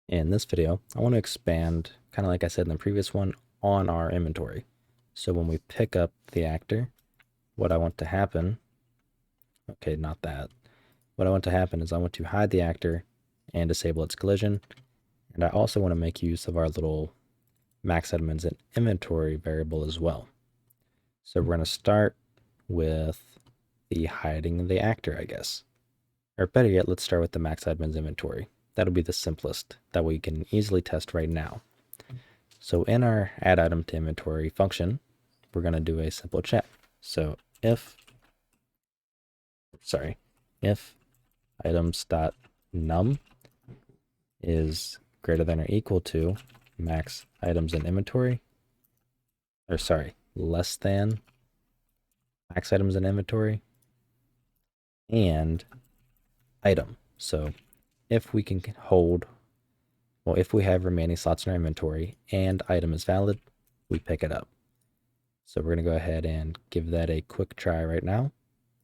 In this video, I want to expand, kind of like I said in the previous one, on our inventory. So when we pick up the actor, what I want to happen, okay, not that. What I want to happen is I want to hide the actor and disable its collision. And I also want to make use of our little MaxItemsInventory variable as well. So we're going to start with the hiding the actor, I guess. Or better yet, let's start with the MaxItemsInventory. That'll be the simplest that we can easily test right now. So in our add item to inventory function, we're going to do a simple check. So if items.num is greater than or equal to max items in inventory, less than max items in inventory and item. So if we can hold, well, if we have remaining slots in our inventory and item is valid, we pick it up. So we're going to go ahead and give that a quick try right now.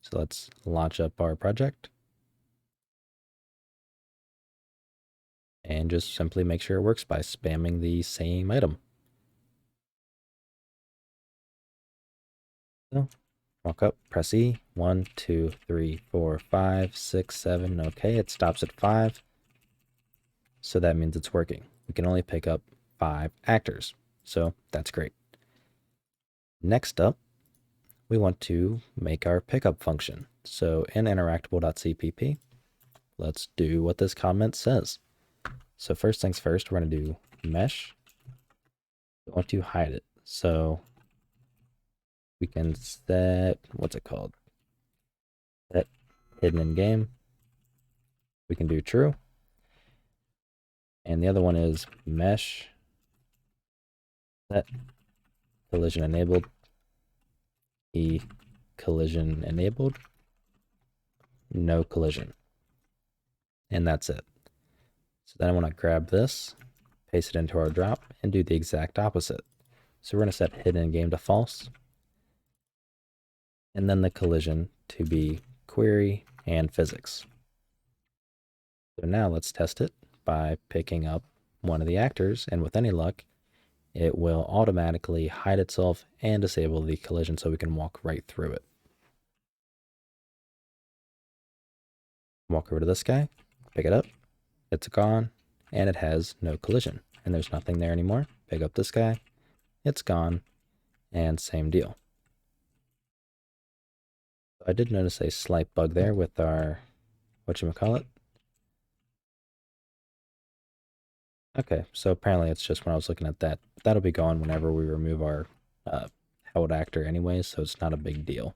So let's launch up our project and just simply make sure it works by spamming the same item. So walk up, press E, 1, 2, 3, 4, 5, 6, 7. Okay, it stops at 5. So that means it's working. We can only pick up 5 actors. So that's great. Next up, we want to make our pickup function. So in interactable.cpp, let's do what this comment says. So first things first, we're going to do mesh. We want to hide it. So we can set, what's it called? Set hidden in game. We can do true. And the other one is mesh set collision enabled. Collision enabled. No collision. And that's it. So then I want to grab this, paste it into our drop, and do the exact opposite. So we're going to set hidden in game to false. And then the collision to be query and physics. So now let's test it by picking up one of the actors, and with any luck, it will automatically hide itself and disable the collision so we can walk right through it. Walk over to this guy, pick it up, it's gone, and it has no collision, and there's nothing there anymore. Pick up this guy, it's gone, and same deal. I did notice a slight bug there with our, whatchamacallit. Okay, so apparently it's just when I was looking at that. That'll be gone whenever we remove our held actor anyways, so it's not a big deal.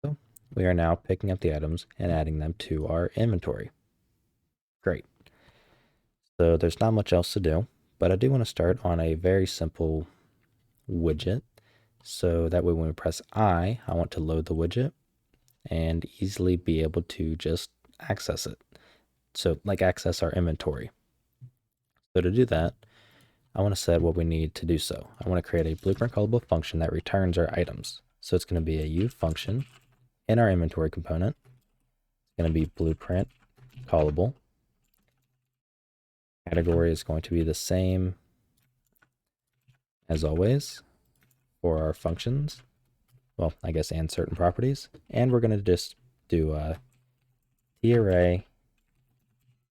So we are now picking up the items and adding them to our inventory. Great. So there's not much else to do, but I do want to start on a very simple widget. So that way when we press I want to load the widget and easily be able to just access it. So like access our inventory. So to do that, I want to set what we need to do so. I want to create a blueprint callable function that returns our items. So it's going to be a U function in our inventory component. It's going to be blueprint callable. Category is going to be the same as always for our functions. Well, I guess and certain properties. And we're going to just do TArray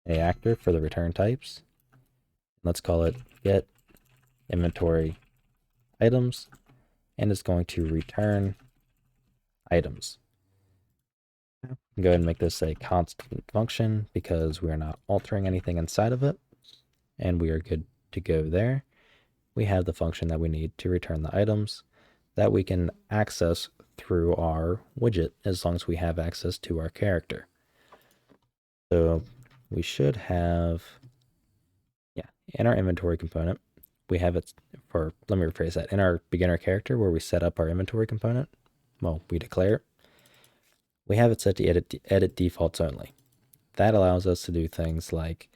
a actor for the return types. Let's call it get inventory items, and it's going to return items. Go ahead and make this a constant function because we are not altering anything inside of it, and we are good to go there. We have the function that we need to return the items that we can access through our widget as long as we have access to our character. So we should have, in our inventory component, we have it for, let me rephrase that, in our beginner character where we set up our inventory component, well, we declare it, we have it set to edit defaults only. That allows us to do things like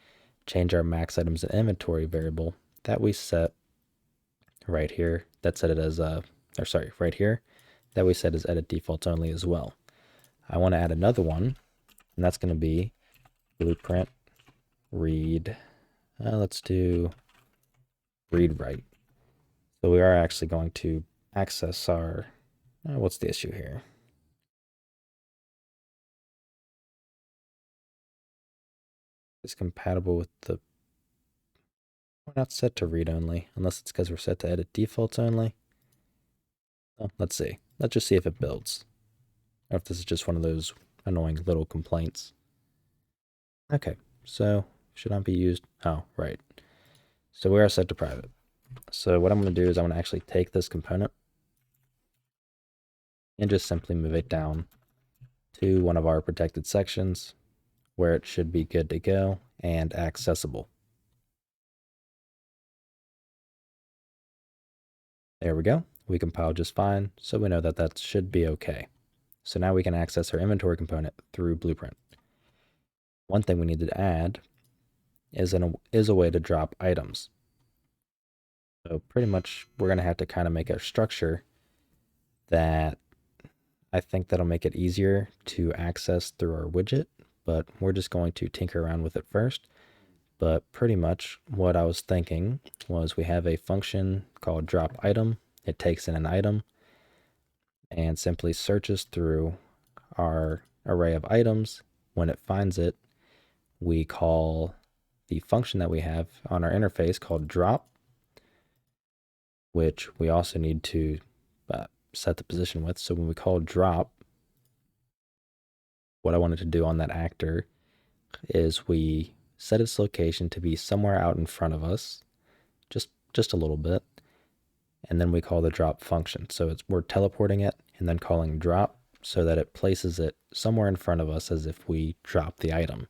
change our max items in inventory variable that we set right here, that set it as right here, that we set as edit defaults only as well. I want to add another one, and that's going to be blueprint read Let's do read write. So we are actually going to access our, what's the issue here? It's compatible with the, we're not set to read only, unless it's because we're set to edit defaults only. Oh, let's see. Let's just see if it builds. Or if this is just one of those annoying little complaints. Okay, so should not be used. Oh, right. So we are set to private. So what I'm going to do is I'm going to actually take this component and just simply move it down to one of our protected sections where it should be good to go and accessible. There we go. We compiled just fine, so we know that that should be okay. So now we can access our inventory component through Blueprint. One thing we need to add is a way to drop items. So pretty much we're going to have to kind of make a structure that I think that'll make it easier to access through our widget, but we're just going to tinker around with it first. But pretty much what I was thinking was we have a function called drop item. It takes in an item and simply searches through our array of items. When it finds it, we call the function that we have on our interface called drop, which we also need to set the position with. So when we call drop, what I wanted to do on that actor is we set its location to be somewhere out in front of us, just a little bit, and then we call the drop function. So we're teleporting it and then calling drop so that it places it somewhere in front of us as if we drop the item.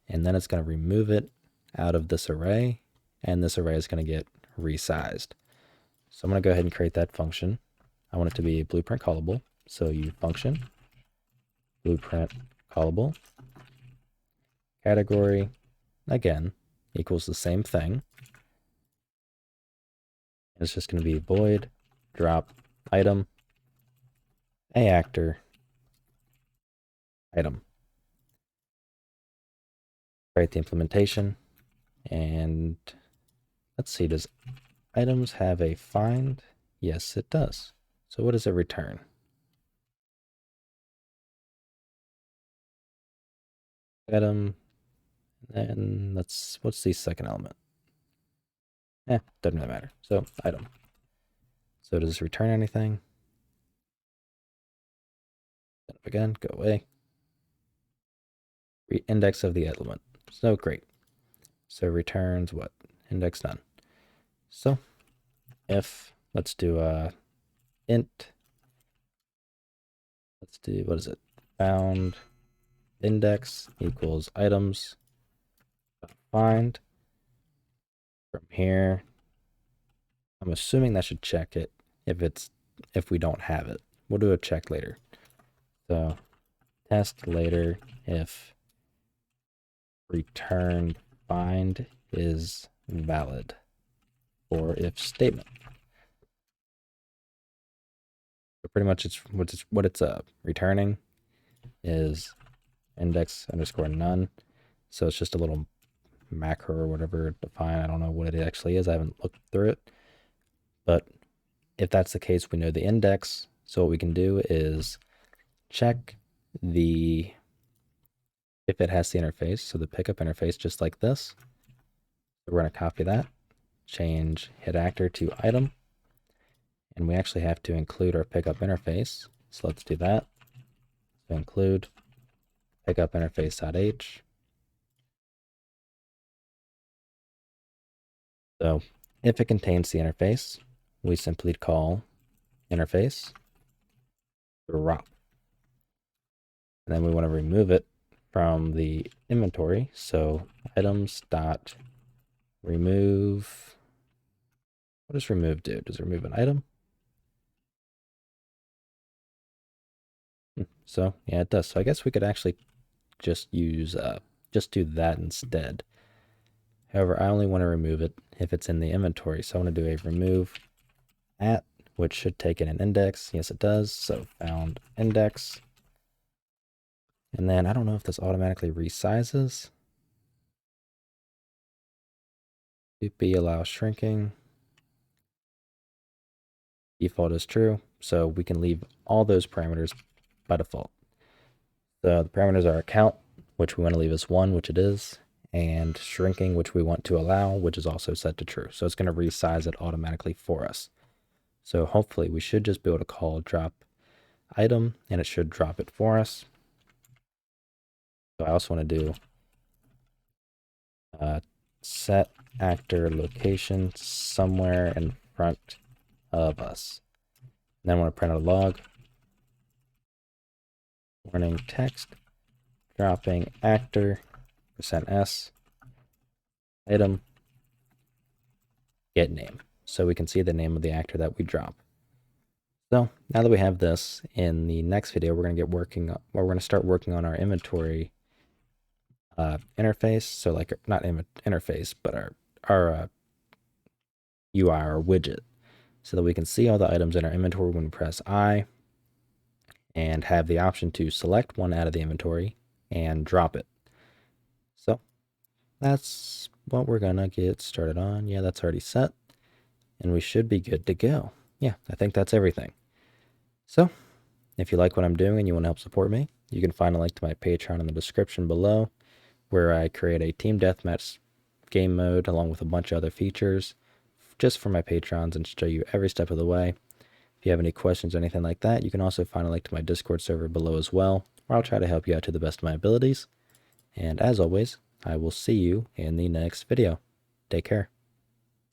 And then it's going to remove it out of this array, and this array is going to get resized. So I'm going to go ahead and create that function. I want it to be blueprint callable. So you function, blueprint callable, category, again, equals the same thing. It's just going to be void drop item, a actor, item. Write the implementation, and let's see, does items have a find? Yes, it does. So what does it return? Item, and what's the second element? Doesn't really matter. So item. So does this return anything? Again, go away. Index of the element. So great. So returns what? Index none. So if, let's do int, let's do, what is it? Found index equals items find. From here, I'm assuming that should check it if we don't have it. We'll do a check later. So test later if return find is valid, or if statement. So pretty much what it's returning is index underscore none. So it's just a little macro or whatever define. I don't know what it actually is. I haven't looked through it. But if that's the case, we know the index. So what we can do is check if it has the interface, so the pickup interface, just like this. So we're going to copy that, change hit actor to item, and we actually have to include our pickup interface. So let's do that. So include pickup interface.h. So if it contains the interface, we simply call interface drop. And then we want to remove it from the inventory. So items dot remove. What does remove do? Does it remove an item? So yeah, it does. So I guess we could actually just just do that instead. However, I only want to remove it if it's in the inventory. So I want to do a remove at, which should take in an index. Yes, it does. So found index. And then I don't know if this automatically resizes. B allows shrinking. Default is true, so we can leave all those parameters by default. So the parameters are count, which we want to leave as 1, which it is, and shrinking, which we want to allow, which is also set to true. So it's going to resize it automatically for us. So hopefully we should just be able to call drop item, and it should drop it for us. So I also want to do set actor location somewhere in front of us. And then I want to print a log. Warning text, dropping actor, %s, item, get name. So we can see the name of the actor that we drop. So now that we have this, in the next video, we're going to start working on our inventory interface. So like not interface, but our UI, our widget, so that we can see all the items in our inventory when we press I, and have the option to select one out of the inventory and drop it. So that's what we're gonna get started on. Yeah, that's already set, and we should be good to go. Yeah, I think that's everything. So if you like what I'm doing and you want to help support me, you can find a link to my Patreon in the description below, where I create a team deathmatch game mode along with a bunch of other features just for my patrons and show you every step of the way. If you have any questions or anything like that, you can also find a link to my Discord server below as well, where I'll try to help you out to the best of my abilities. And as always, I will see you in the next video. Take care.